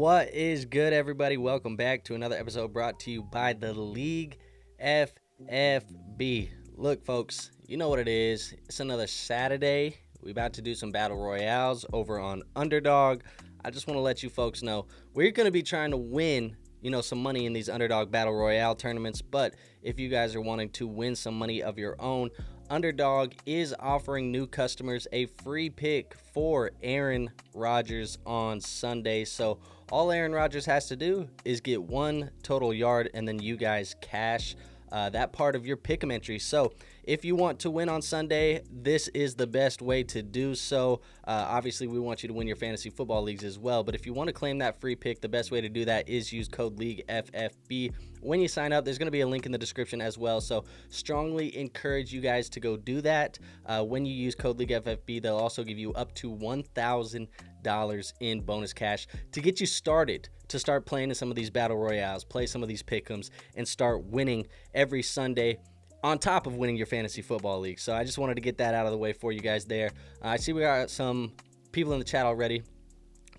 What is good, everybody? Welcome back to another episode brought to you by the League FFB. Look, folks, you know what it is. It's another Saturday. We're about to do some battle royales over on Underdog. I just want to let you folks know we're going to be trying to win, some money in these Underdog battle royale tournaments. But if you guys are wanting to win some money of your own, Underdog is offering new customers a free pick for Aaron Rodgers on Sunday. So all Aaron Rodgers has to do is get one total yard, and then you guys cash that part of your pick'em entry. So if you want to win on Sunday, this is the best way to do so. Obviously, we want you to win your fantasy football leagues as well. But if you want to claim that free pick, the best way to do that is use code LEAGUEFFB. When you sign up, there's going to be a link in the description as well. So strongly encourage you guys to go do that. When you use code LEAGUEFFB, they'll also give you up to $1,000 in bonus cash to get you started, to start playing in some of these battle royales, play some of these pick'ems, and start winning every Sunday on top of winning your fantasy football league. So I just wanted to get that out of the way for you guys there. I see we got some people in the chat already.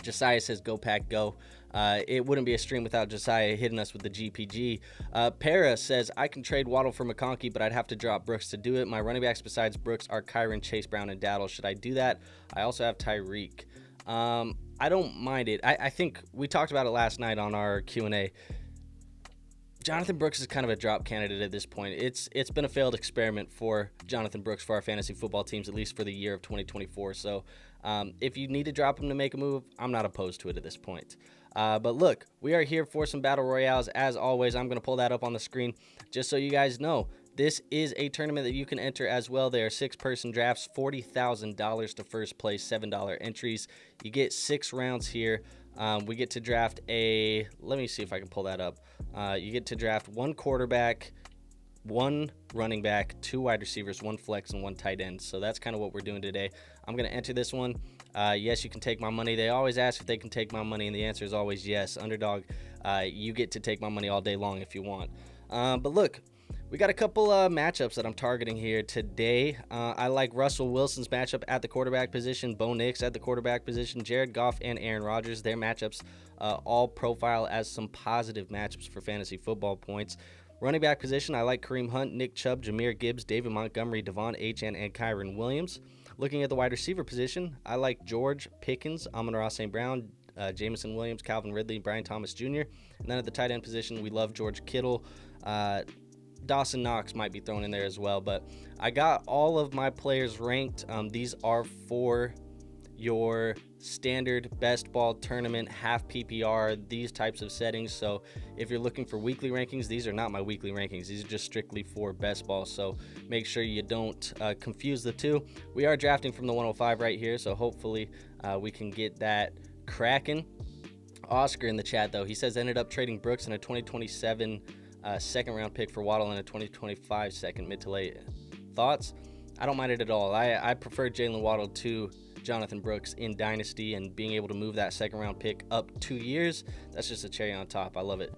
Josiah says, go Pack, go. It wouldn't be a stream without Josiah hitting us with the GPG. Para says, I can trade Waddle for McConkey, but I'd have to drop Brooks to do it. My running backs besides Brooks are Kyron, Chase Brown, and Daddle. Should I do that? I also have Tyreek. I don't mind it. I think we talked about it last night on our Q&A. Jonathan Brooks is kind of a drop candidate at this point. It's been a failed experiment for Jonathan Brooks for our fantasy football teams, at least for the year of 2024. So if you need to drop him to make a move, I'm not opposed to it at this point. But look, we are here for some battle royales. As always, I'm going to pull that up on the screen just so you guys know. This is a tournament that you can enter as well. There are 6-person drafts, $40,000 to first place, $7 entries. You get 6 rounds here. We get to draft let me see if I can pull that up. You get to draft 1 quarterback, 1 running back, 2 wide receivers, 1 flex, and 1 tight end. So that's kind of what we're doing today. I'm going to enter this one. Yes, you can take my money. They always ask if they can take my money, and the answer is always yes. Underdog, you get to take my money all day long if you want. But look, we got a couple matchups that I'm targeting here today. I like Russell Wilson's matchup at the quarterback position, Bo Nix at the quarterback position, Jared Goff and Aaron Rodgers. Their matchups all profile as some positive matchups for fantasy football points. Running back position, I like Kareem Hunt, Nick Chubb, Jahmyr Gibbs, David Montgomery, Devon Achane, and Kyron Williams. Looking at the wide receiver position, I like George Pickens, Amon-Ra St. Brown, Jameson Williams, Calvin Ridley, Brian Thomas Jr. And then at the tight end position, we love George Kittle. Dawson Knox might be thrown in there as well, but I got all of my players ranked. These are for your standard best ball tournament, half PPR, these types of settings. So if you're looking for weekly rankings, these are not my weekly rankings. These are just strictly for best ball. So make sure you don't confuse the two. We are drafting from the 105 right here, so hopefully we can get that cracking. Oscar in the chat, though, he says ended up trading Brooks in a 2027 second round pick for Waddle and a 2025 second mid to late. Thoughts? I don't mind it at all. I prefer Jalen Waddle to Jonathan Brooks in Dynasty, and being able to move that second round pick up 2 years, that's just a cherry on top. I love it.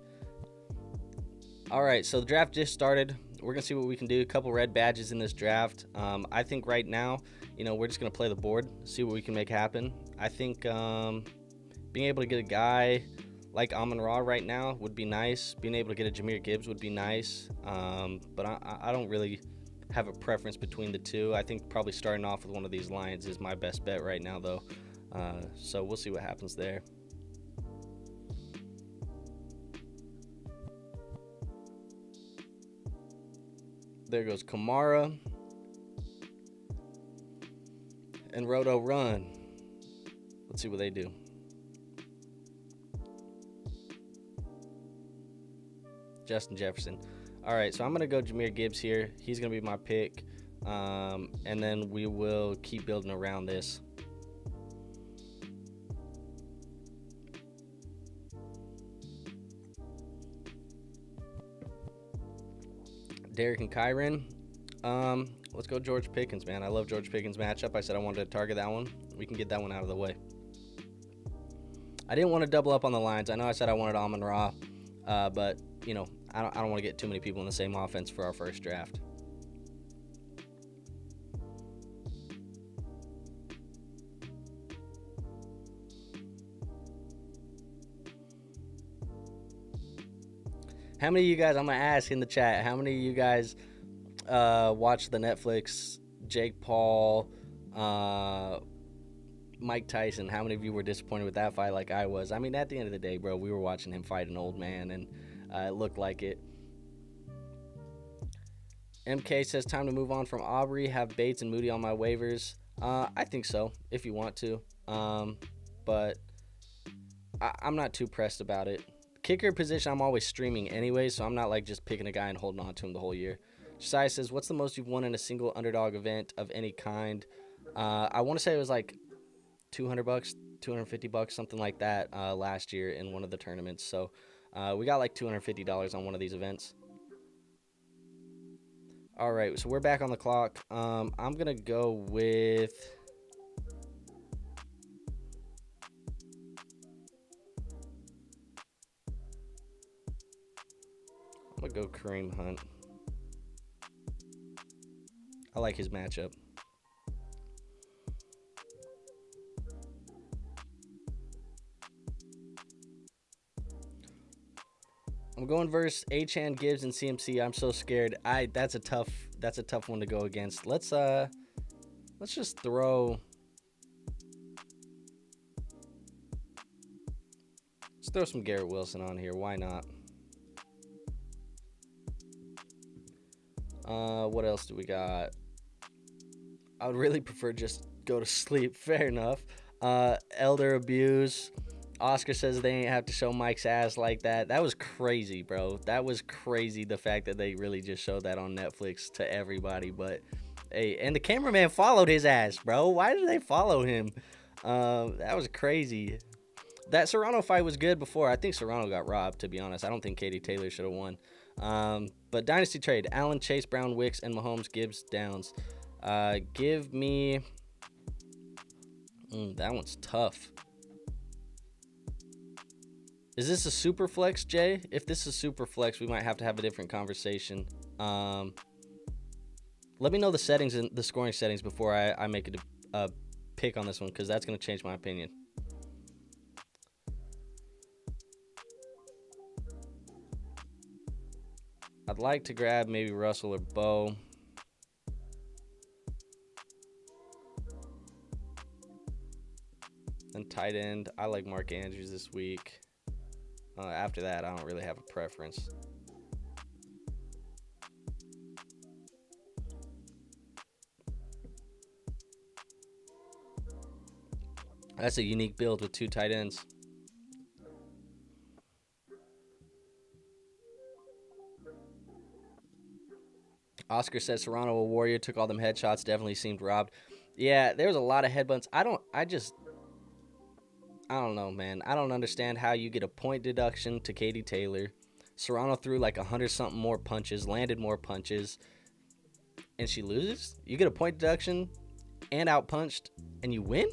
All right, so the draft just started. We're going to see what we can do. A couple red badges in this draft. I think right now, we're just going to play the board, see what we can make happen. I think being able to get a guy like Amon-Ra right now would be nice. Being able to get a Jahmyr Gibbs would be nice. But I don't really have a preference between the two. I think probably starting off with one of these Lions is my best bet right now, though. So we'll see what happens there. There goes Kamara. And Roto Run. Let's see what they do. Justin Jefferson. All right, so I'm going to go Jahmyr Gibbs here. He's going to be my pick. And then we will keep building around this. Derek and Kyron. Let's go George Pickens, man. I love George Pickens' matchup. I said I wanted to target that one. We can get that one out of the way. I didn't want to double up on the lines. I know I said I wanted Amon-Ra, but, I don't want to get too many people in the same offense for our first draft. How many of you guys, I'm going to ask in the chat, how many of you guys watched the Netflix Jake Paul, Mike Tyson? How many of you were disappointed with that fight like I was? I mean, at the end of the day, bro, we were watching him fight an old man, and it looked like it. MK says, time to move on from Aubrey. Have Bates and Moody on my waivers. I think so, if you want to. But I'm not too pressed about it. Kicker position, I'm always streaming anyway, so I'm not like just picking a guy and holding on to him the whole year. Josiah says, what's the most you've won in a single underdog event of any kind? I want to say it was like $200, $250, something like that last year in one of the tournaments. So we got like $250 on one of these events. All right, so we're back on the clock. I'm going to go with... I'm going to go Kareem Hunt. I like his matchup. I'm going versus Achan, Gibbs, and CMC. I'm so scared. That's a tough one to go against. Let's just throw. Let's throw some Garrett Wilson on here. Why not? What else do we got? I would really prefer just go to sleep. Fair enough. Elder Abuse. Oscar says they ain't have to show Mike's ass like that. That was crazy, bro. That was crazy, the fact that they really just showed that on Netflix to everybody. But, hey, and the cameraman followed his ass, bro. Why did they follow him? That was crazy. That Serrano fight was good before. I think Serrano got robbed, to be honest. I don't think Katie Taylor should have won. But Dynasty Trade, Allen, Chase, Brown, Wicks, and Mahomes, Gibbs, Downs. Give me... that one's tough. Is this a super flex, Jay? If this is super flex, we might have to have a different conversation. Let me know the settings and the scoring settings before I make a pick on this one, because that's going to change my opinion. I'd like to grab maybe Russell or Bo. And tight end, I like Mark Andrews this week. After that, I don't really have a preference. That's a unique build with 2 tight ends. Oscar says Serrano, a warrior, took all them headshots, definitely seemed robbed. Yeah, there was a lot of headbutts. I don't know, man. I don't understand how you get a point deduction to Katie Taylor. Serrano threw like 100-something more punches, landed more punches, and she loses? You get a point deduction and outpunched, and you win?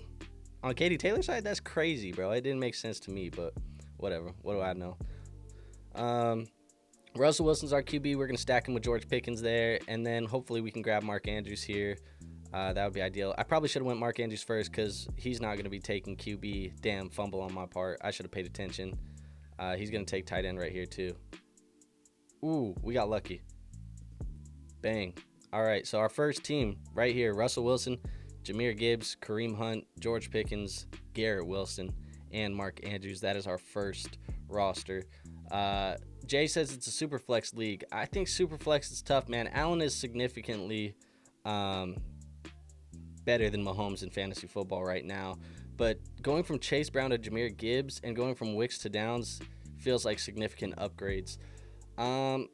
On Katie Taylor's side? That's crazy, bro. It didn't make sense to me, but whatever. What do I know? Russell Wilson's our QB. We're going to stack him with George Pickens there, and then hopefully we can grab Mark Andrews here. That would be ideal. I probably should have went Mark Andrews first because he's not going to be taking QB. Damn, fumble on my part. I should have paid attention. He's going to take tight end right here too. Ooh, we got lucky. Bang. All right, so our first team right here, Russell Wilson, Jahmyr Gibbs, Kareem Hunt, George Pickens, Garrett Wilson, and Mark Andrews. That is our first roster. Jay says it's a super flex league. I think super flex is tough, man. Allen is significantly better than Mahomes in fantasy football right now. But going from Chase Brown to Jahmyr Gibbs and going from Wicks to Downs feels like significant upgrades. I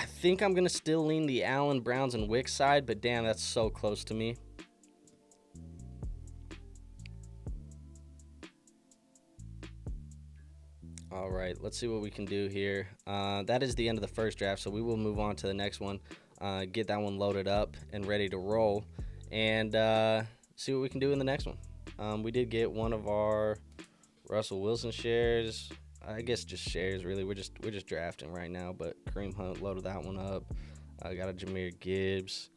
think I'm going to still lean the Allen, Browns, and Wicks side, but damn, that's so close to me. All right, let's see what we can do here. That is the end of the first draft, so we will move on to the next one. Get that one loaded up and ready to roll, and see what we can do in the next one. We did get one of our Russell Wilson shares. I guess just shares, really. We're just drafting right now, but Kareem Hunt loaded that one up. I got a Jahmyr Gibbs,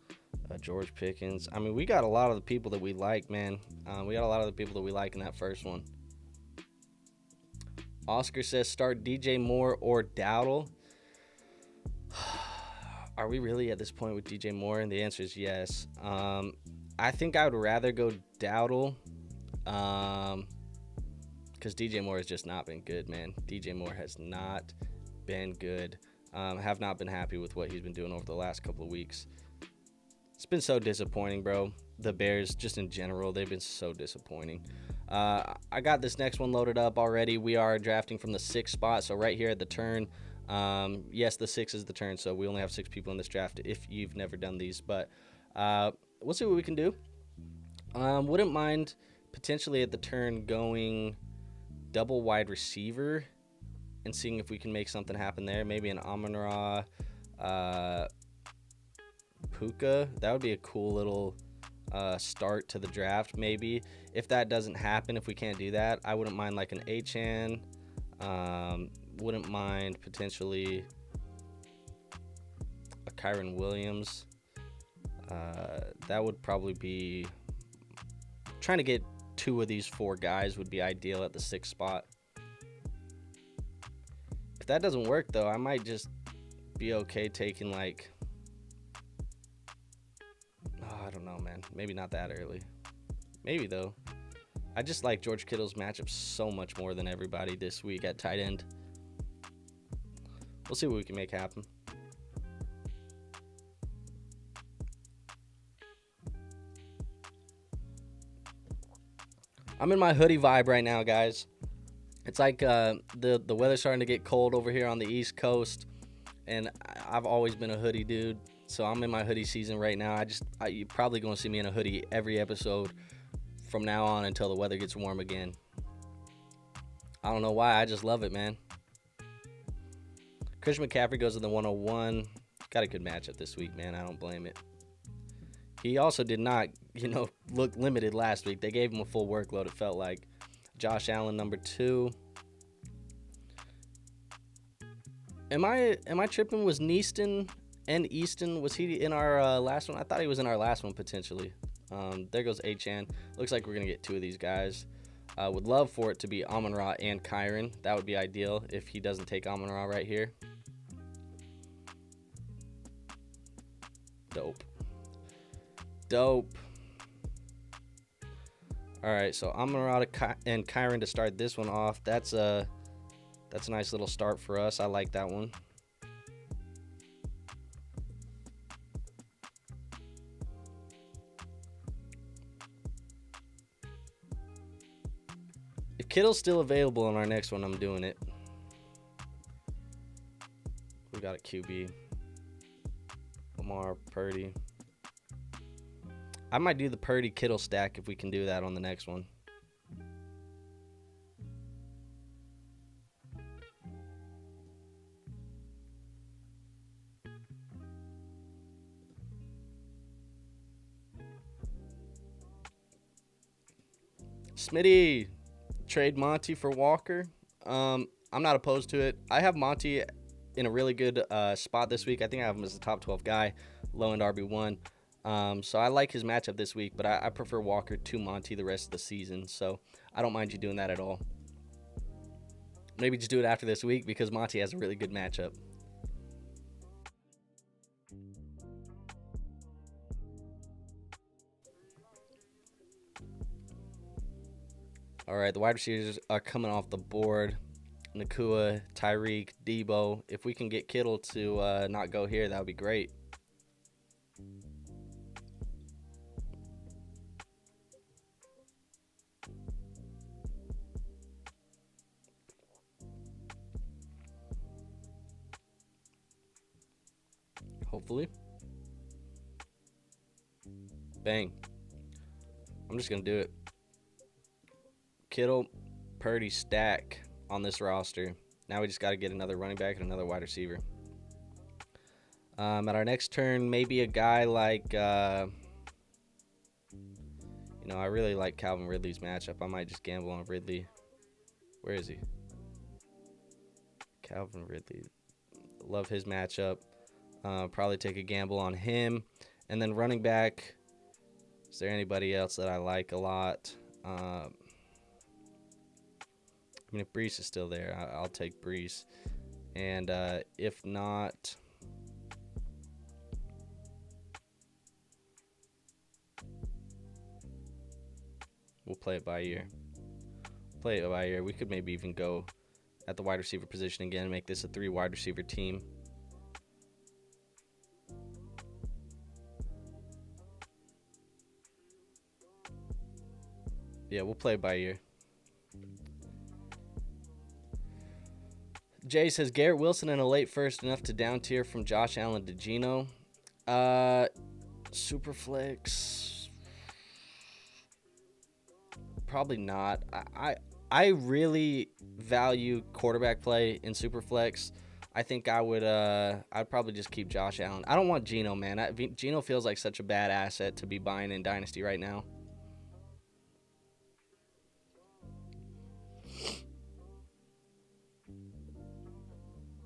George Pickens. I mean, we got a lot of the people that we like, man. We got a lot of the people that we like in that first one. Oscar says start DJ Moore or Dowdle. Are we really at this point with DJ Moore? And the answer is yes. I think I would rather go Dowdle because DJ Moore has just not been good, man. DJ Moore has not been good. Have not been happy with what he's been doing over the last couple of weeks. It's been so disappointing, bro. The Bears, just in general, they've been so disappointing. I got this next one loaded up already. We are drafting from the 6th spot, so right here at the turn. Yes, the 6 is the turn, so we only have 6 people in this draft if you've never done these. But we'll see what we can do. Wouldn't mind potentially at the turn going double wide receiver and seeing if we can make something happen there. Maybe an Amon-Ra Puka. That would be a cool little start to the draft, maybe. If that doesn't happen, if we can't do that, I wouldn't mind like an Achane. Wouldn't mind potentially a Kyron Williams. That would probably be... Trying to get 2 of these 4 guys would be ideal at the 6th spot. If that doesn't work, though, I might just be okay taking, like... Oh, I don't know, man. Maybe not that early. Maybe, though. I just like George Kittle's matchup so much more than everybody this week at tight end. We'll see what we can make happen. I'm in my hoodie vibe right now, guys. It's like the weather's starting to get cold over here on the East Coast, and I've always been a hoodie dude, so I'm in my hoodie season right now. You're probably going to see me in a hoodie every episode from now on until the weather gets warm again. I don't know why. I just love it, man. Christian McCaffrey goes to the 101. Got a good matchup this week, man. I don't blame it. He also did not, look limited last week. They gave him a full workload, it felt like. Josh Allen, number 2. Am I tripping? Was Neaston and Easton, was he in our last one? I thought he was in our last one, potentially. There goes Achane. Looks like we're going to get 2 of these guys. Would love for it to be Amon-Ra and Kyron. That would be ideal if he doesn't take Amon-Ra right here. Dope. All right, so Amon-Ra and Kyron to start this one off. That's a nice little start for us. I like that one. If Kittle's still available on our next one, I'm doing it. We got a QB. Lamar, Purdy. I might do the Purdy Kittle stack if we can do that on the next one. Smitty, trade Monty for Walker. I'm not opposed to it. I have Monty in a really good spot this week. I think I have him as the top 12 guy, low end RB1. So I like his matchup this week, but I prefer Walker to Monty the rest of the season. So I don't mind you doing that at all. Maybe just do it after this week because Monty has a really good matchup. All right, the wide receivers are coming off the board. Nakua, Tyreek, Debo. If we can get Kittle to not go here, that would be great. Hopefully. Bang. I'm just going to do it. Kittle, Purdy stack on this roster. Now we just got to get another running back and another wide receiver. At our next turn, maybe a guy like, I really like Calvin Ridley's matchup. I might just gamble on Ridley. Where is he? Calvin Ridley. Love his matchup. Probably take a gamble on him. And then running back, is there anybody else that I like a lot? I mean, if Brees is still there, I'll take Brees. And if not, we'll play it by ear. Play it by ear. We could maybe even go at the wide receiver position again and make this a 3 wide receiver team. Yeah, we'll play it by ear. Jay says, Garrett Wilson in a late first enough to down tier from Josh Allen to Geno. Superflex. Probably not. I really value quarterback play in Superflex. I think I'd probably just keep Josh Allen. I don't want Geno, man. Geno feels like such a bad asset to be buying in Dynasty right now.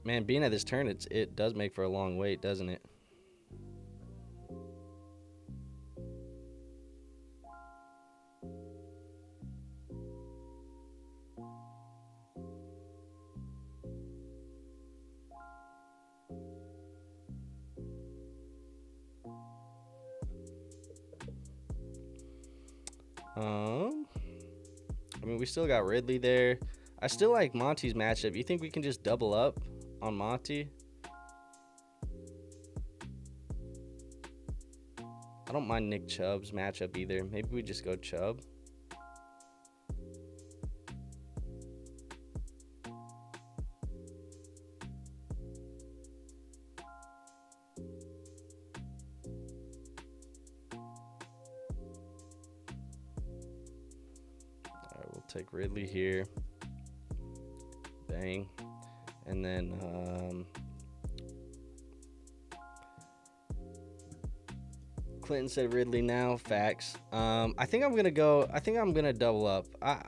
Man, being at this turn, it does make for a long wait, doesn't it? I mean, we still got Ridley there. I still like Monty's matchup. You think we can just double up on Monty? I don't mind Nick Chubb's matchup either. Maybe we just go Chubb. All right, we'll take Ridley here. Bang. And then Clinton said Ridley now. Facts. I think I'm gonna double up. I'm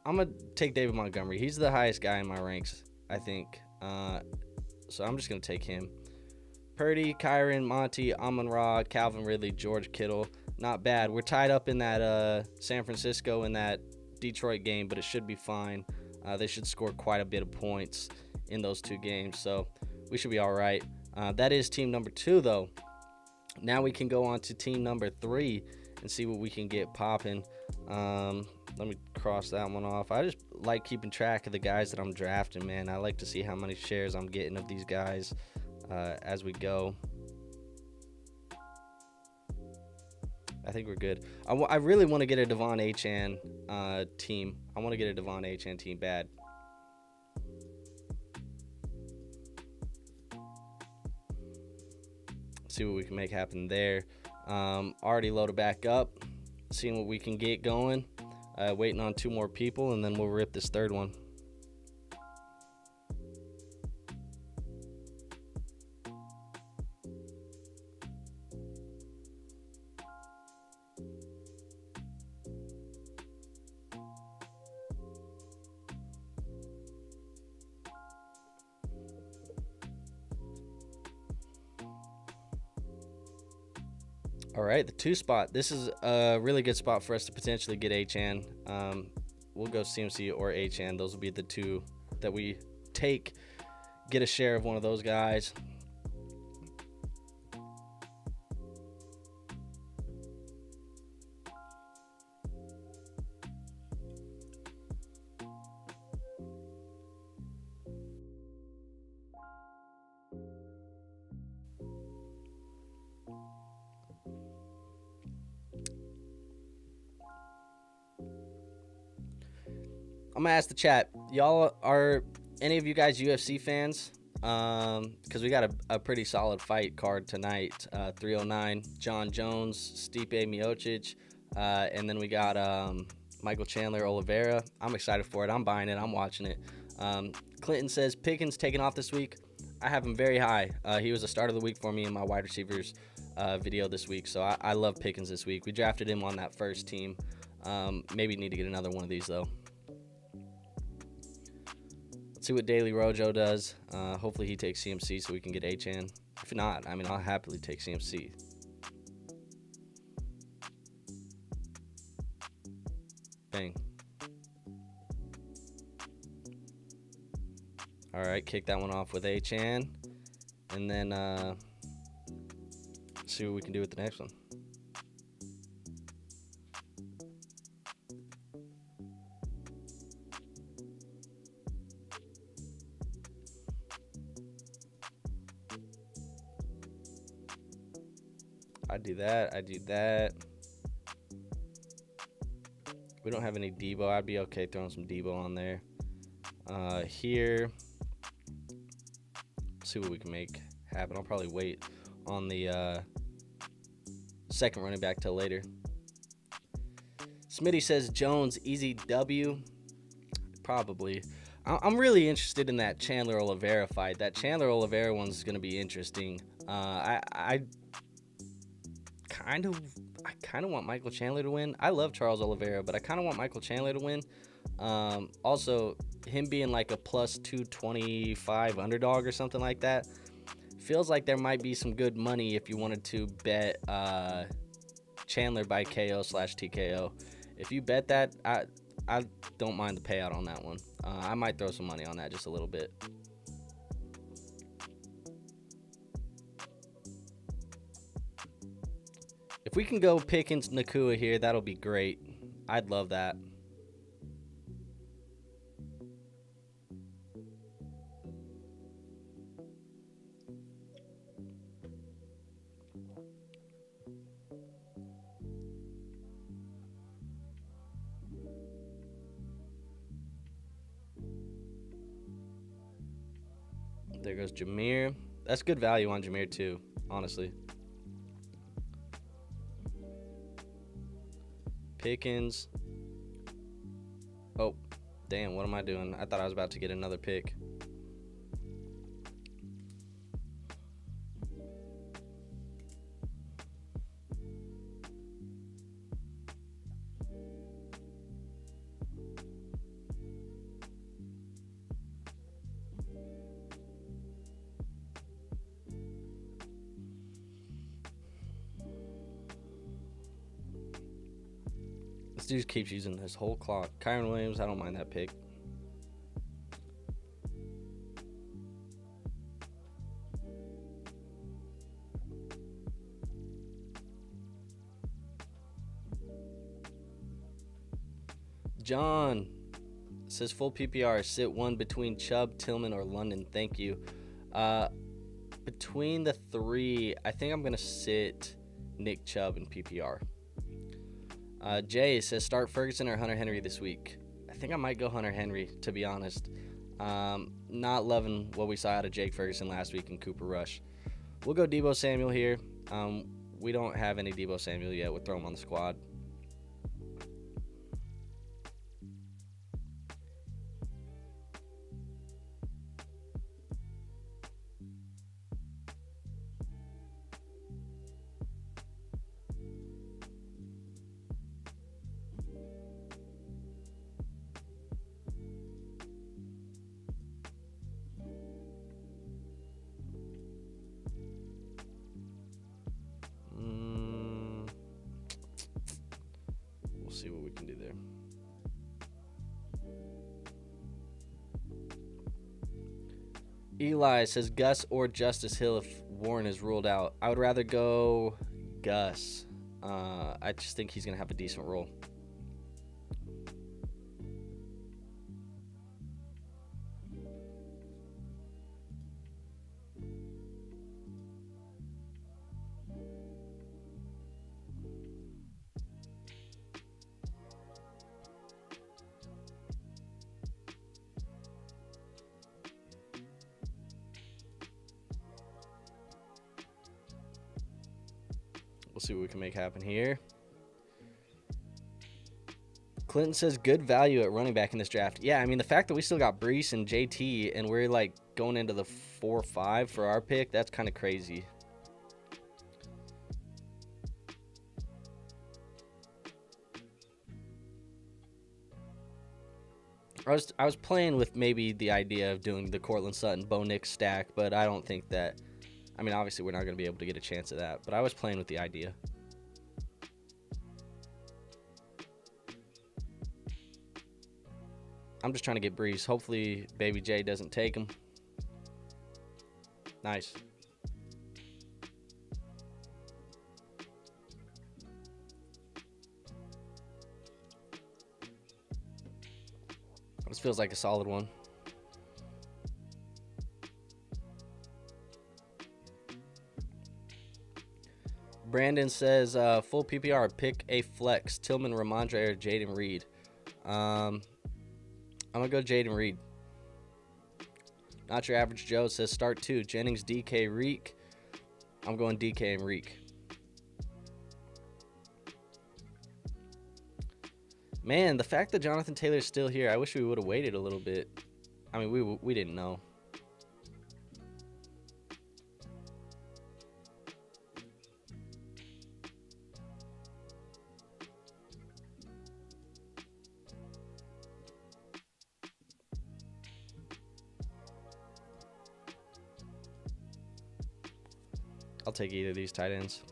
gonna take David Montgomery. He's the highest guy in my ranks, I think. So I'm just gonna take him. Purdy, Kyron, Monty, Amon-Ra, Calvin Ridley, George Kittle. Not bad. We're tied up in that San Francisco and that Detroit game, but it should be fine. They should score quite a bit of points in those 2 games, so we should be all right. That is team number 2, though. Now we can go on to team number 3 and see what we can get popping. Let me cross that one off. I just like keeping track of the guys that I'm drafting, man. I like to see how many shares I'm getting of these guys as we go. I think we're good. I really want to get a Devon Achane team. I want to get a Devon Achane team bad. See what we can make happen there. Already loaded back up, seeing what we can get going. Waiting on 2 more people, and then we'll rip this 3rd one. All right, the 2 spot. This is a really good spot for us to potentially get Achane. We'll go CMC or Achane. Those will be the 2 that we take. Get a share of one of those guys. I'm gonna ask the chat. Y'all, are any of you guys UFC fans? Because we got a pretty solid fight card tonight. 309, John Jones, Stipe Miocic, and then we got Michael Chandler Oliveira. I'm excited for it. I'm buying it. I'm watching it. Clinton says Pickens taking off this week. I have him very high. He was a start of the week for me in my wide receivers video this week, so I love Pickens this week. We drafted him on that first team. Maybe need to get another one of these though. See what Daily Rojo does. Hopefully he takes CMC so we can get Achane. If not, I mean, I'll happily take CMC. Bang. All right, kick that one off with Achan. And then see what we can do with the next one. I do that. We don't have any Debo. I'd be okay throwing some Debo on there. Here, see what we can make happen. I'll probably wait on the second running back till later. Smitty says Jones, easy W. Probably. I'm really interested in that Chandler Oliveira fight. That Chandler Oliveira one's going to be interesting. I kind of want Michael Chandler to win. I love Charles Oliveira, but I kind of want Michael Chandler to win. Also, him being like a plus 225 underdog or something like that feels like there might be some good money if you wanted to bet Chandler by KO/TKO. If you bet that, I don't mind the payout on that one. I might throw some money on that just a little bit. If we can go Pickens, Nakua here, that'll be great. I'd love that. There goes Jameer. That's good value on Jameer too, honestly. Pickens. Oh, damn, what am I doing? I thought I was about to get another pick. This dude keeps using his whole clock. Kyron Williams, I don't mind that pick. John says full PPR. Sit one between Chubb, Tillman, or London. Thank you. Between the three, I think I'm going to sit Nick Chubb in PPR. Jay says start Ferguson or Hunter Henry this week. I think I might go Hunter Henry, to be honest. Not loving what we saw out of Jake Ferguson last week in Cooper Rush. We'll go Deebo Samuel here. We don't have any Deebo Samuel yet. We'll throw him on the squad. See what we can do there. Eli says Gus or Justice Hill if Warren is ruled out. I would rather go Gus. I just think he's going to have a decent role. We'll see what we can make happen here. Clinton says good value at running back in this draft. Yeah, I mean, the fact that we still got Brees and JT and we're like going into the 4-5 for our pick, that's kind of crazy. I was playing with maybe the idea of doing the Cortland Sutton Bo Nix stack, but I don't think that. I mean, obviously, we're not going to be able to get a chance at that, but I was playing with the idea. I'm just trying to get Brees. Hopefully, Baby J doesn't take him. Nice. This feels like a solid one. Brandon says, full PPR, pick a flex. Tillman, Ramondre, or Jaden Reed. I'm going to go Jaden Reed. Not Your Average Joe says, start 2. Jennings, DK, Reek. I'm going DK and Reek. Man, the fact that Jonathan Taylor's still here, I wish we would have waited a little bit. I mean, we didn't know. I'll take either of these tight ends.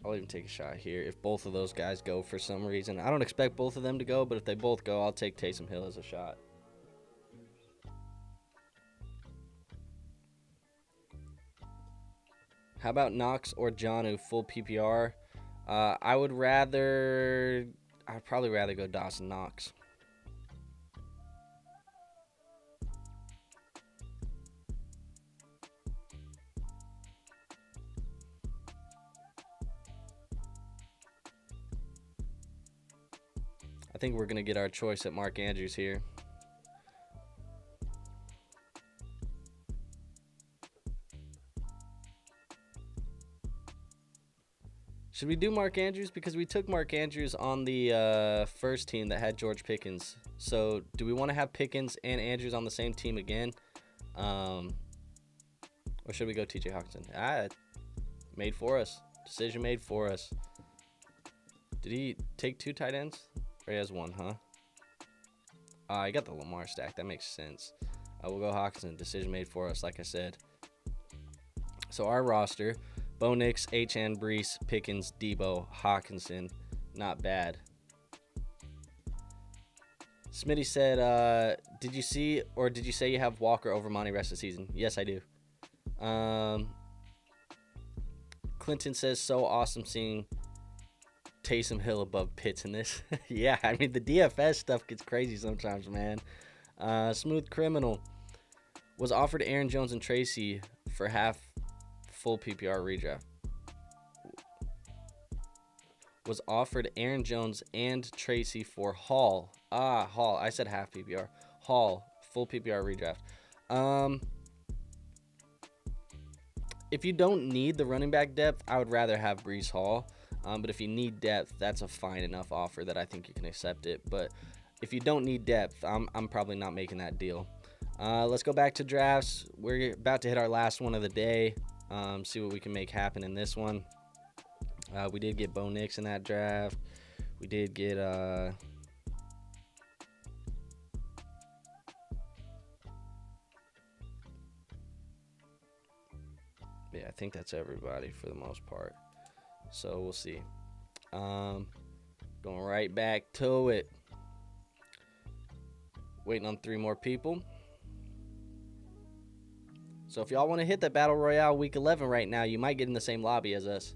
I'll even take a shot here if both of those guys go for some reason. I don't expect both of them to go, but if they both go, I'll take Taysom Hill as a shot. How about Knox or Jonnu full PPR? I'd probably rather go Dawson Knox. I think we're going to get our choice at Mark Andrews here. Should we do Mark Andrews? Because we took Mark Andrews on the first team that had George Pickens. So do we want to have Pickens and Andrews on the same team again? Or should we go TJ Hawkinson? Made for us. Decision made for us. Did he take 2 tight ends? Or he has 1, huh? I got the Lamar stack. That makes sense. We'll go Hawkinson. Decision made for us, like I said. So our roster, Bo Nix, HN, Brees, Pickens, Debo, Hawkinson. Not bad. Smitty said, did you see or did you say you have Walker over Monty rest of the season? Yes, I do. Clinton says, so awesome seeing Taysom Hill above Pitts in this. Yeah, I mean, the DFS stuff gets crazy sometimes, man. Smooth Criminal was offered Aaron Jones and Tracy for half full PPR redraft. Was offered Aaron Jones and Tracy for Hall. Hall. I said half PPR. Hall, full PPR redraft. If you don't need the running back depth, I would rather have Brees Hall. But if you need depth, that's a fine enough offer that I think you can accept it. But if you don't need depth, I'm probably not making that deal. Let's go back to drafts. We're about to hit our last one of the day. See what we can make happen in this one. We did get Bo Nix in that draft. We did get yeah, I think that's everybody for the most part. So we'll see. Going right back to it. Waiting on 3 more people. So if y'all want to hit that Battle Royale Week 11 right now, you might get in the same lobby as us.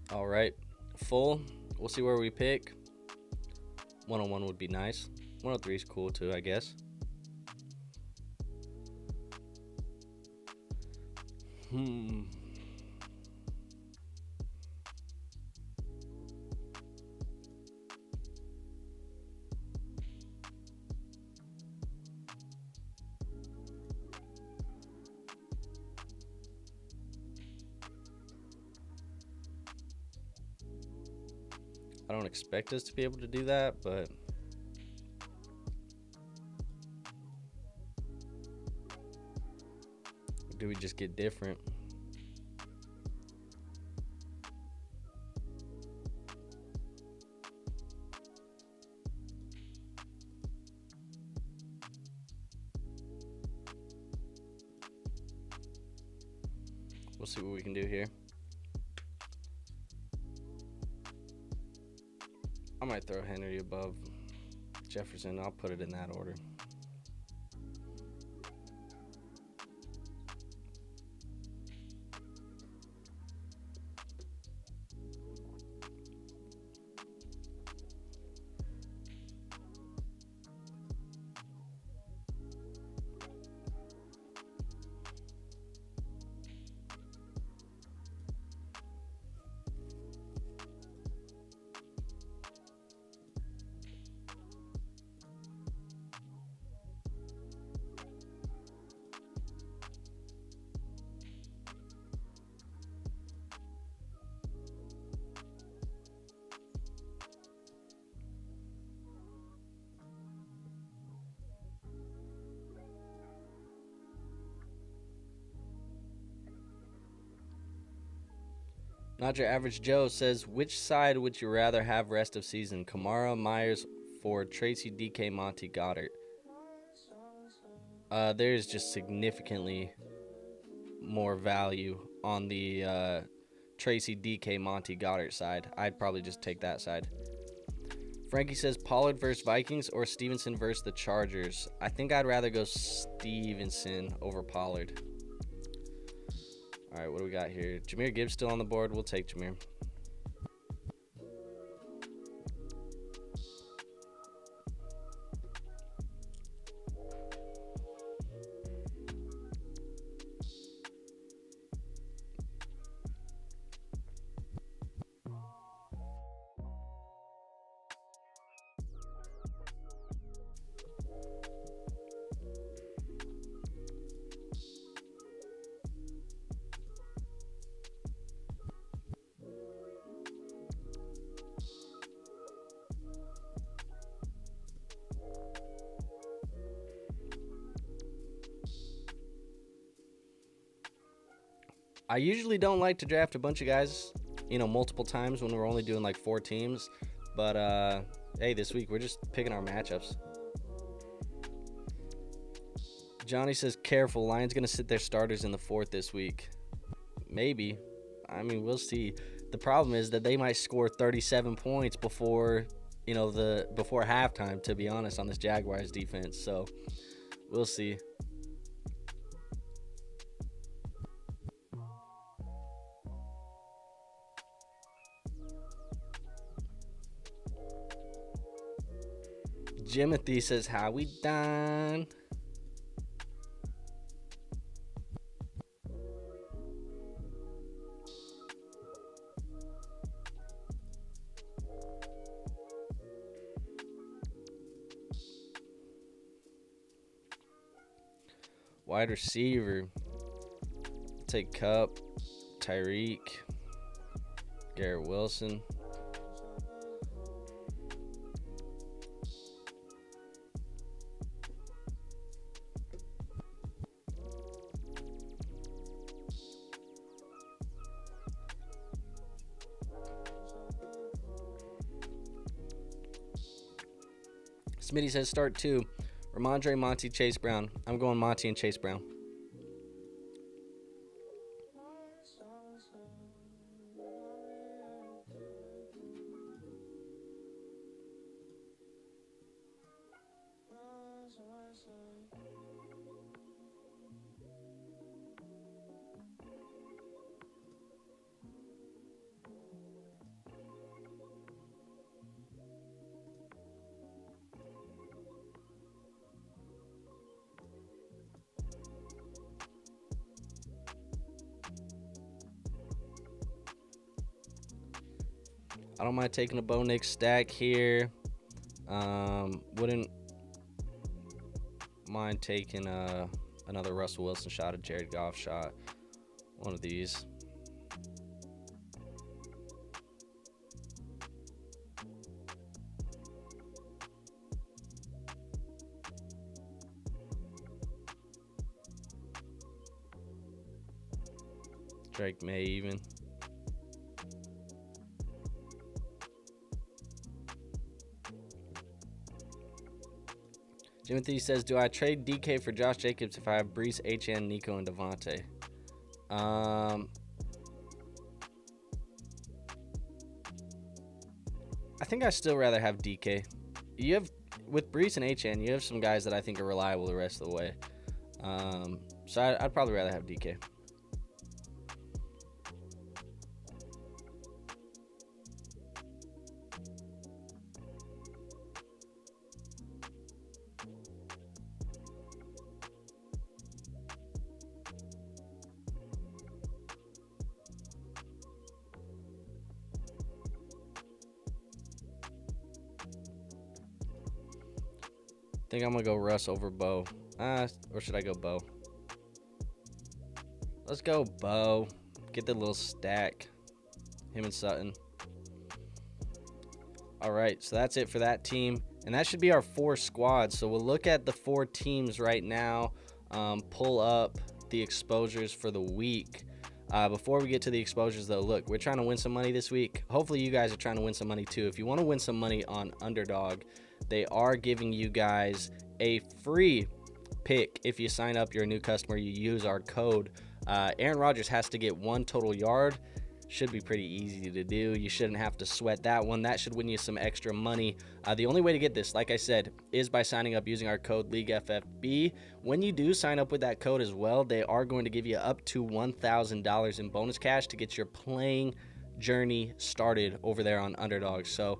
All right, full. We'll see where we pick. 101 would be nice. 103 is cool too, I guess. I don't expect us to be able to do that, but do we just get different? We'll see what we can do here. I might throw Henry above Jefferson. I'll put it in that order. Not Your Average Joe says, which side would you rather have rest of season? Kamara, Myers, Ford, Tracy, DK, Monty, Goddard. There's just significantly more value on the Tracy, DK, Monty, Goddard side. I'd probably just take that side. Frankie says, Pollard versus Vikings or Stevenson versus the Chargers. I think I'd rather go Stevenson over Pollard. All right, what do we got here? Jahmyr Gibbs still on the board. We'll take Jahmyr. I usually don't like to draft a bunch of guys, multiple times when we're only doing like 4 teams. But, hey, this week we're just picking our matchups. Johnny says, careful, Lions going to sit their starters in the 4th this week. Maybe. I mean, we'll see. The problem is that they might score 37 points before halftime, to be honest, on this Jaguars defense. So, we'll see. Jimothy says, how we done? Wide receiver. Take Cup, Tyreek, Garrett Wilson. Smitty says start 2. Ramondre, Monty, Chase Brown. I'm going Monty and Chase Brown. I don't mind taking a Bo Nix stack here. Wouldn't mind taking another Russell Wilson shot, a Jared Goff shot. One of these. Drake May even. Timothy says, do I trade DK for Josh Jacobs if I have Brees, HN, Nico, and Devontae? I think I still rather have DK. You have, with Brees and HN, you have some guys that I think are reliable the rest of the way. So I'd probably rather have DK. I think I'm going to go Russ over Bo. Or should I go Bo? Let's go Bo. Get the little stack. Him and Sutton. All right, so that's it for that team. And that should be our 4 squads. So we'll look at the 4 teams right now. Pull up the exposures for the week. Before we get to the exposures, though, look, we're trying to win some money this week. Hopefully you guys are trying to win some money, too. If you want to win some money on Underdog, they are giving you guys a free pick if you sign up. You're a new customer. You use our code. Aaron Rodgers has to get 1 total yard. Should be pretty easy to do. You shouldn't have to sweat that one. That should win you some extra money. The only way to get this, like I said, is by signing up using our code League FFB. When you do sign up with that code as well, they are going to give you up to $1,000 in bonus cash to get your playing journey started over there on Underdog. So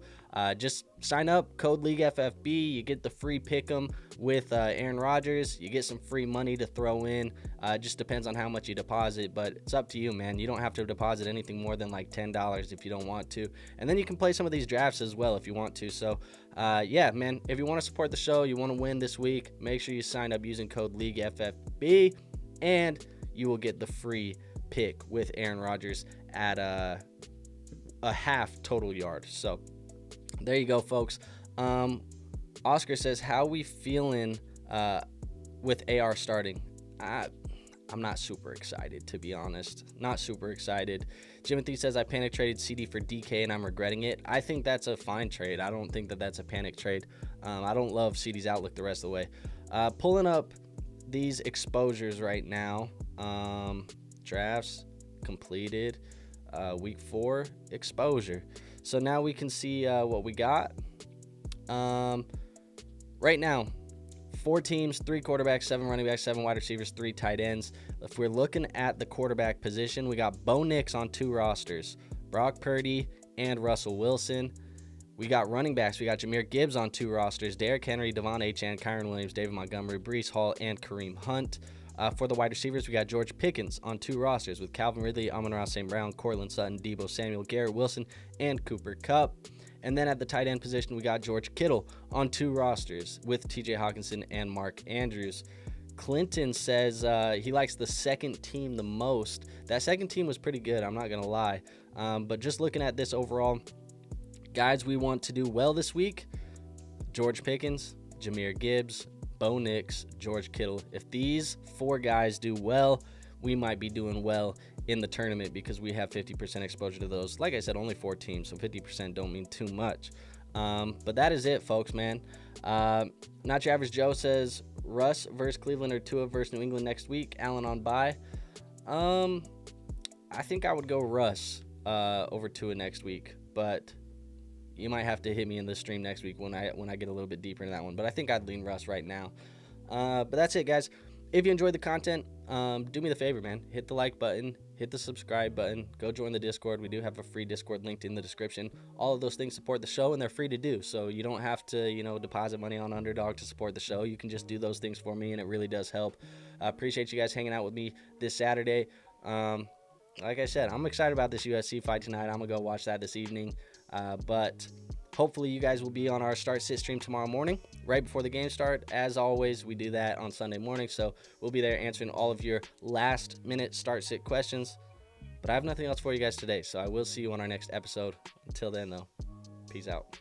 just sign up, code League FFB. You get the free pick'em with Aaron Rodgers. You get some free money to throw in. It just depends on how much you deposit, but it's up to you, man. You don't have to deposit anything more than like $10 if you don't want to. And then you can play some of these drafts as well if you want to. So yeah, man, if you want to support the show, you want to win this week, make sure you sign up using code League FFB, and you will get the free pick with Aaron Rodgers at a half total yard. So there you go, folks. Oscar says, how we feeling with AR starting? I'm not super excited, to be honest. Not super excited. Timothy says, I panic traded CD for DK and I'm regretting it. I think that's a fine trade. I don't think that that's a panic trade. I don't love CD's outlook the rest of the way. Pulling up these exposures right now. Drafts completed. Week 4 exposure. So now we can see what we got. Right now, 4 teams, 3 quarterbacks, 7 running backs, 7 wide receivers, 3 tight ends. If we're looking at the quarterback position, we got Bo Nix on 2 rosters, Brock Purdy and Russell Wilson. We got running backs. We got Jahmyr Gibbs on 2 rosters, Derrick Henry, Devon Achane, Kyren Williams, David Montgomery, Breece Hall, and Kareem Hunt. For the wide receivers, we got George Pickens on 2 rosters with Calvin Ridley, Amon-Ra St. Brown, Cortland Sutton, Deebo Samuel, Garrett Wilson, and Cooper Kupp. And then at the tight end position, we got George Kittle on 2 rosters with TJ Hawkinson and Mark Andrews. Clinton says he likes the second team the most. That second team was pretty good, I'm not going to lie. But just looking at this overall, guys we want to do well this week, George Pickens, Jahmyr Gibbs, Bo Nix, George Kittle. If these 4 guys do well, we might be doing well in the tournament because we have 50% exposure to those. Like I said, only 4 teams, so 50% don't mean too much. But that is it, folks, man. Not Your Average Joe says, Russ versus Cleveland or Tua versus New England next week. Allen on bye. I think I would go Russ over Tua next week, but you might have to hit me in the stream next week when I get a little bit deeper into that one. But I think I'd lean Russ right now. But that's it, guys. If you enjoyed the content, do me the favor, man. Hit the like button. Hit the subscribe button. Go join the Discord. We do have a free Discord linked in the description. All of those things support the show, and they're free to do. So you don't have to, deposit money on Underdog to support the show. You can just do those things for me, and it really does help. I appreciate you guys hanging out with me this Saturday. Like I said, I'm excited about this UFC fight tonight. I'm going to go watch that this evening. But hopefully you guys will be on our start-sit stream tomorrow morning, right before the game start. As always, we do that on Sunday morning, so we'll be there answering all of your last-minute start-sit questions. But I have nothing else for you guys today, so I will see you on our next episode. Until then, though, peace out.